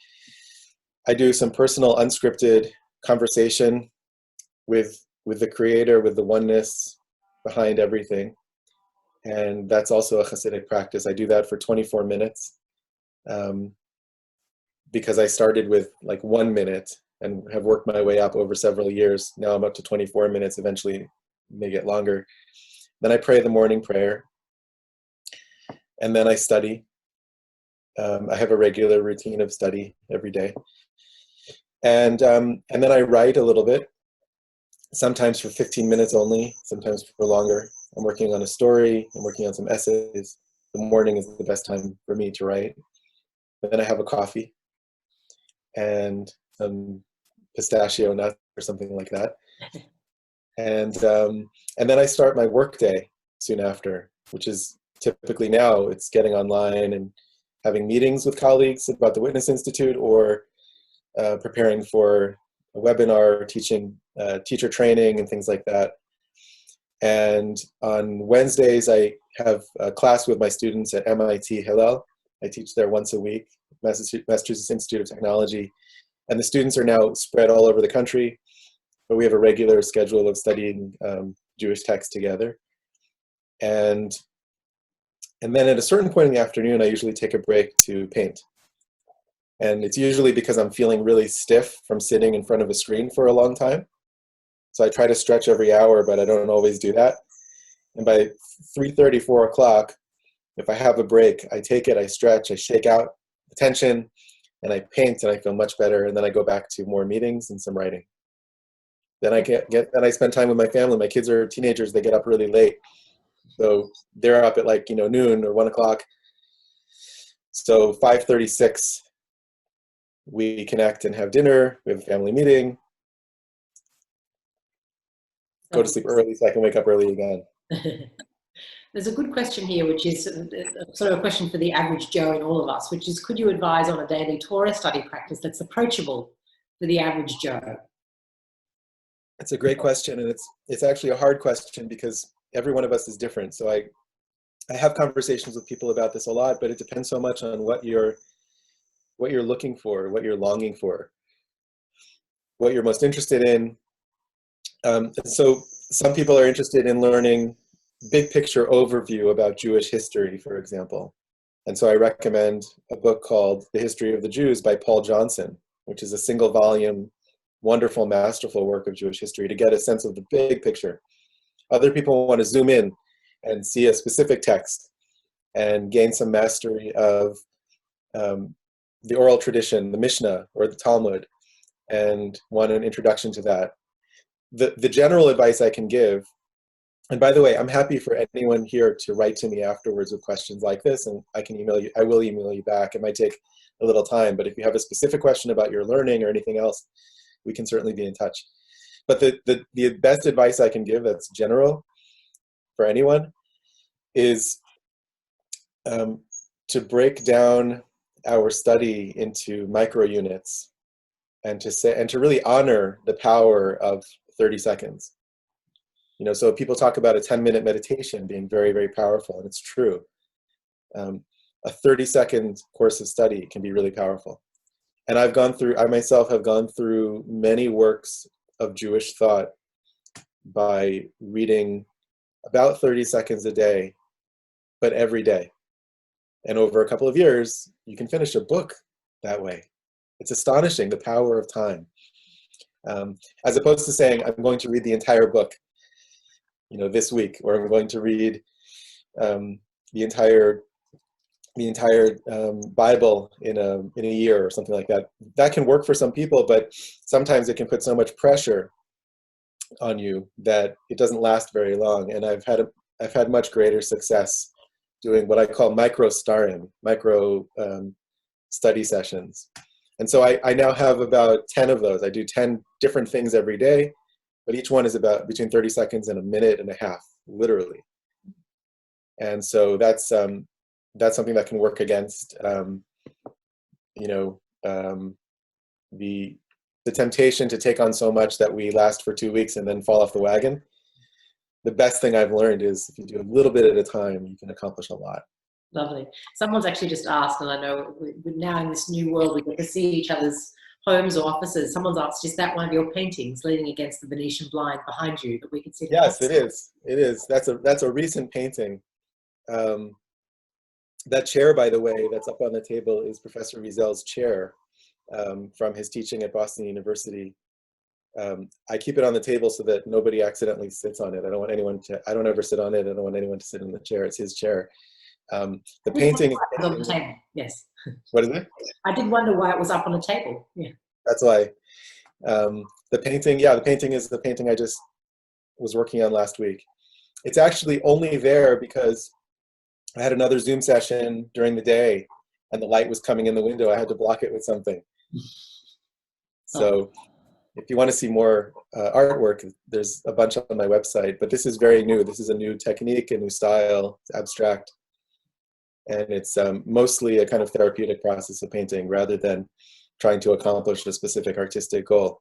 I do some personal unscripted conversation with the Creator, with the oneness behind everything. And that's also a Hasidic practice. I do that for 24 minutes because I started with like 1 minute and have worked my way up over several years. Now I'm up to 24 minutes, eventually may get longer. Then I pray the morning prayer, and then I study. I have a regular routine of study every day. And then I write a little bit, sometimes for 15 minutes only, sometimes for longer. I'm working on a story, I'm working on some essays. The morning is the best time for me to write. And then I have a coffee and some pistachio nuts or something like that. And then I start my work day soon after, which is typically now it's getting online and having meetings with colleagues about the Witness Institute, or preparing for a webinar, teaching teacher training and things like that. And on Wednesdays, I have a class with my students at MIT Hillel. I teach there once a week, Massachusetts Institute of Technology. And the students are now spread all over the country, but we have a regular schedule of studying Jewish texts together. And then at a certain point in the afternoon, I usually take a break to paint. And it's usually because I'm feeling really stiff from sitting in front of a screen for a long time. So I try to stretch every hour, but I don't always do that. And by 3:30, 4 o'clock, if I have a break, I take it, I stretch, I shake out the tension, and I paint, and I feel much better. And then I go back to more meetings and some writing. Then then I spend time with my family. My kids are teenagers, they get up really late. So they're up at like, noon or 1 o'clock. So 5:36, We connect and have dinner. We have a family meeting. Go to sleep early so I can wake up early again. There's a good question here, which is sort of a question for the average Joe in all of us, which is, could you advise on a daily Torah study practice that's approachable for the average Joe? It's a great question, and it's actually a hard question because every one of us is different. So I have conversations with people about this a lot, but it depends so much on what you're looking for, what you're longing for, what you're most interested in. So some people are interested in learning big picture overview about Jewish history, for example. And so I recommend a book called The History of the Jews by Paul Johnson, which is a single volume, wonderful, masterful work of Jewish history to get a sense of the big picture. Other people want to zoom in and see a specific text and gain some mastery of the oral tradition, the Mishnah or the Talmud, and want an introduction to that. The general advice I can give, and by the way, I'm happy for anyone here to write to me afterwards with questions like this, and I can email you. I will email you back. It might take a little time, but if you have a specific question about your learning or anything else, we can certainly be in touch. But the best advice I can give that's general for anyone is to break down our study into micro units and to really honor the power of 30 seconds. You know, so people talk about a 10-minute meditation being very, very powerful, and it's true. A 30-second course of study can be really powerful. And I myself have gone through many works of Jewish thought by reading about 30 seconds a day, but every day. And over a couple of years, you can finish a book that way. It's astonishing, the power of time. As opposed to saying, I'm going to read the entire book, you know, this week, or I'm going to read the entire Bible in a year or something like that. That can work for some people, but sometimes it can put so much pressure on you that it doesn't last very long. And I've had much greater success doing what I call micro study sessions. And so I now have about 10 of those. I do 10 different things every day, but each one is about between 30 seconds and a minute and a half, literally. And so that's something that can work against, the temptation to take on so much that we last for 2 weeks and then fall off the wagon. The best thing I've learned is if you do a little bit at a time, you can accomplish a lot. Lovely. Someone's actually just asked, and I know we're now in this new world, we get to see each other's homes or offices. Someone's asked, is that one of your paintings leaning against the Venetian blind behind you that we can see? Yes, it is. It is. That's a recent painting. That chair, by the way, that's up on the table is Professor Wiesel's chair from his teaching at Boston University. I keep it on the table so that nobody accidentally sits on it. I don't ever sit on it. I don't want anyone to sit in the chair. It's his chair. The painting is on the table. Yes. What is it? I did wonder why it was up on the table. Yeah. That's why. The painting is the painting I just was working on last week. It's actually only there because I had another Zoom session during the day and the light was coming in the window. I had to block it with something. So if you want to see more artwork, there's a bunch on my website, but this is very new. This is a new technique, a new style, it's abstract. And it's mostly a kind of therapeutic process of painting rather than trying to accomplish a specific artistic goal.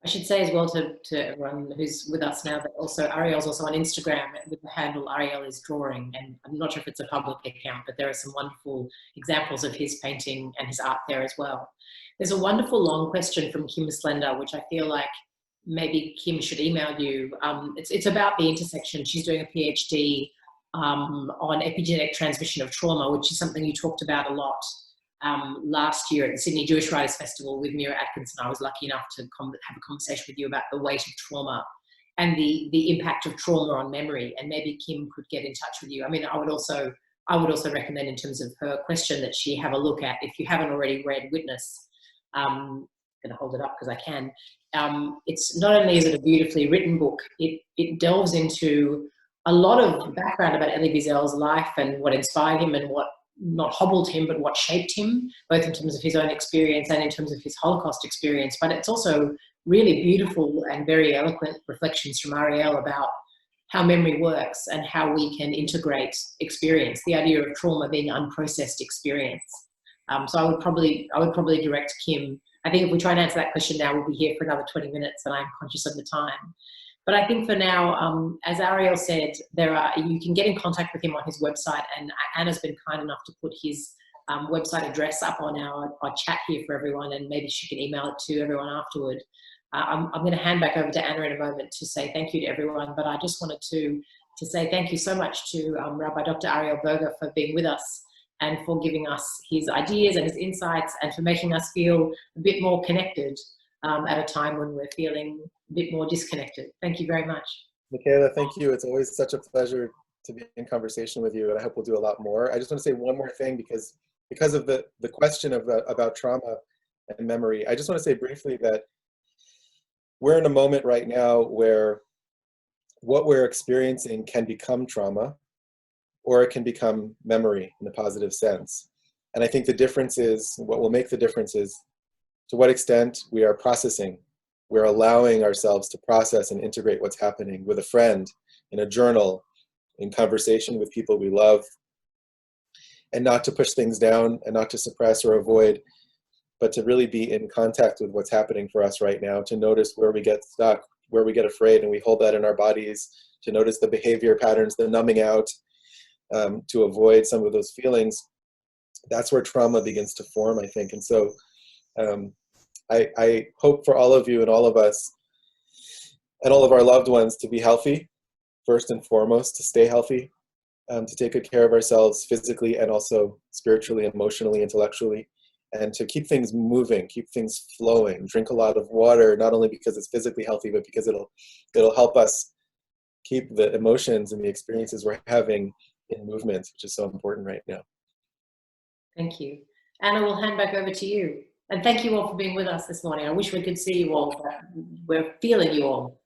I should say as well to everyone who's with us now that also Ariel's also on Instagram with the handle Ariel is Drawing, and I'm not sure if it's a public account, but there are some wonderful examples of his painting and his art there as well. There's a wonderful long question from Kim Slender, which I feel like maybe Kim should email you. It's about the intersection. She's doing a PhD on epigenetic transmission of trauma, which is something you talked about a lot last year at the Sydney Jewish Writers Festival with Mira Atkinson. I was lucky enough to have a conversation with you about the weight of trauma and the impact of trauma on memory, and maybe Kim could get in touch with you. I mean, I would also recommend in terms of her question that she have a look at, if you haven't already read Witness. I'm going to hold it up because I can. It's not only is it a beautifully written book, it delves into a lot of background about Elie Wiesel's life and what inspired him and what not hobbled him, but what shaped him, both in terms of his own experience and in terms of his Holocaust experience. But it's also really beautiful and very eloquent reflections from Ariel about how memory works and how we can integrate experience, the idea of trauma being unprocessed experience. So I would probably direct Kim. I think if we try and answer that question now, we'll be here for another 20 minutes, and I'm conscious of the time. But I think for now, as Ariel said, you can get in contact with him on his website, and Anna's been kind enough to put his website address up on our chat here for everyone, and maybe she can email it to everyone afterward. I'm going to hand back over to Anna in a moment to say thank you to everyone, but I just wanted to say thank you so much to Rabbi Dr. Ariel Burger for being with us and for giving us his ideas and his insights, and for making us feel a bit more connected at a time when we're feeling a bit more disconnected. Thank you very much. Michaela, thank you. It's always such a pleasure to be in conversation with you, and I hope we'll do a lot more. I just want to say one more thing, because of the question about trauma and memory. I just want to say briefly that we're in a moment right now where what we're experiencing can become trauma, or it can become memory in a positive sense. And I think the difference is, what will make the difference is to what extent we are processing. We're allowing ourselves to process and integrate what's happening with a friend, in a journal, in conversation with people we love, and not to push things down and not to suppress or avoid, but to really be in contact with what's happening for us right now, to notice where we get stuck, where we get afraid, and we hold that in our bodies, to notice the behavior patterns, the numbing out, to avoid some of those feelings. That's where trauma begins to form, I think. And so I hope for all of you and all of us and all of our loved ones to be healthy, first and foremost, to stay healthy, to take good care of ourselves physically and also spiritually, emotionally, intellectually, and to keep things moving, keep things flowing. Drink a lot of water, not only because it's physically healthy, but because it'll help us keep the emotions and the experiences we're having in movement, which is so important right now. Thank you. Anna, we'll hand back over to you. And thank you all for being with us this morning. I wish we could see you all, but we're feeling you all.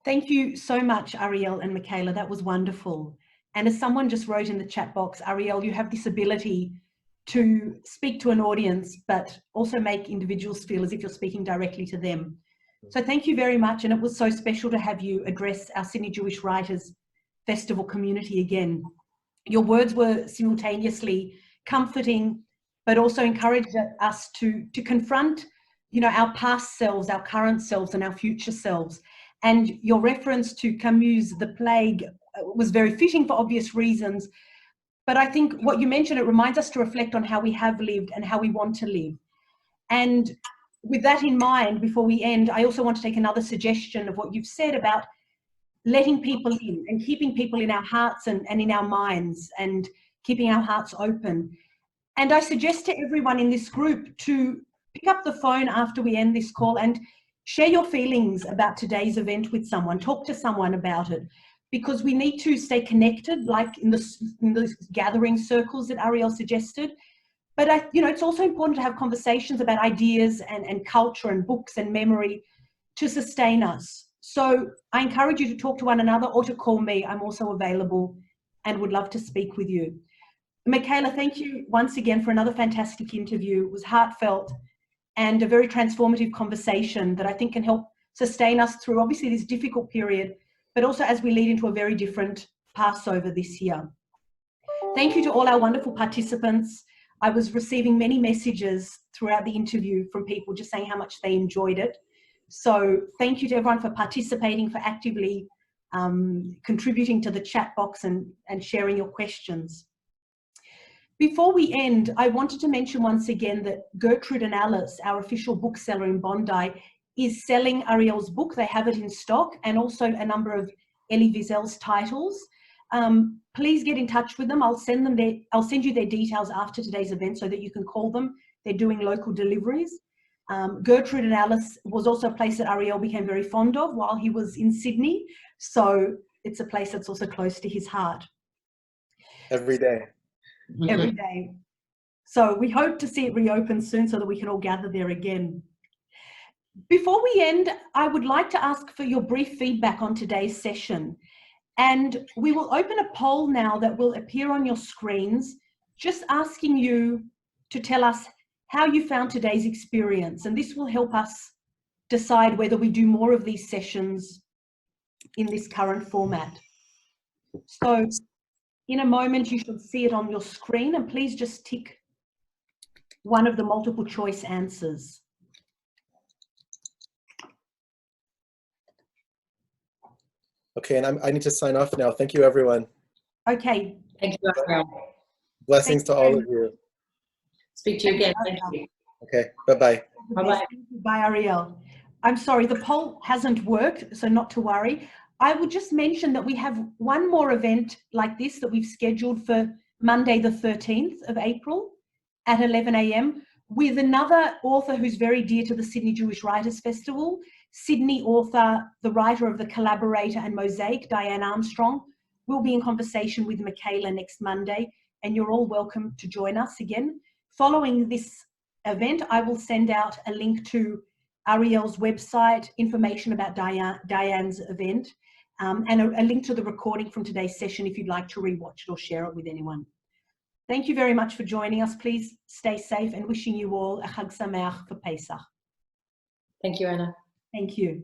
Thank you so much, Ariel and Michaela. That was wonderful. And as someone just wrote in the chat box, Ariel, you have this ability to speak to an audience, but also make individuals feel as if you're speaking directly to them. So thank you very much. And it was so special to have you address our Sydney Jewish Writers Festival community again. Your words were simultaneously comforting, but also encouraged us to confront, our past selves, our current selves, and our future selves. And your reference to Camus' The Plague was very fitting for obvious reasons. But I think what you mentioned, it reminds us to reflect on how we have lived and how we want to live. And with that in mind, before we end, I also want to take another suggestion of what you've said about letting people in and keeping people in our hearts and in our minds, and keeping our hearts open. And I suggest to everyone in this group to pick up the phone after we end this call and share your feelings about today's event with someone. Talk to someone about it, because we need to stay connected, like in the gathering circles that Ariel suggested. But it's also important to have conversations about ideas and culture and books and memory to sustain us. So I encourage you to talk to one another or to call me. I'm also available and would love to speak with you. Michaela, thank you once again for another fantastic interview. It was heartfelt and a very transformative conversation that I think can help sustain us through obviously this difficult period, but also as we lead into a very different Passover this year. Thank you to all our wonderful participants. I was receiving many messages throughout the interview from people just saying how much they enjoyed it. So thank you to everyone for participating, for actively contributing to the chat box and sharing your questions. Before we end, I wanted to mention once again that Gertrude and Alice, our official bookseller in Bondi, is selling Ariel's book. They have it in stock, and also a number of Elie Wiesel's titles. Please get in touch with them. I'll send you their details after today's event so that you can call them. They're doing local deliveries. Gertrude and Alice was also a place that Ariel became very fond of while he was in Sydney. So it's a place that's also close to his heart. Every day. Every day. So we hope to see it reopen soon so that we can all gather there again. Before we end, I would like to ask for your brief feedback on today's session. And we will open a poll now that will appear on your screens, just asking you to tell us how you found today's experience. And this will help us decide whether we do more of these sessions in this current format. So in a moment, you should see it on your screen, and please just tick one of the multiple choice answers. Okay, and I need to sign off now. Thank you, everyone. Okay. Thank you, Ariel. Blessings to all of you. Speak to you again. Thank you. Okay, bye-bye. Bye-bye. Bye, Ariel. I'm sorry, the poll hasn't worked, so not to worry. I would just mention that we have one more event like this that we've scheduled for Monday, the 13th of April at 11 a.m. with another author who's very dear to the Sydney Jewish Writers Festival, Sydney author, the writer of The Collaborator and Mosaic, Diane Armstrong. We'll be in conversation with Michaela next Monday, and you're all welcome to join us again. Following this event, I will send out a link to Ariel's website, information about Diane's event, and a link to the recording from today's session if you'd like to rewatch it or share it with anyone. Thank you very much for joining us. Please stay safe, and wishing you all a Chag Sameach for Pesach. Thank you, Anna. Thank you.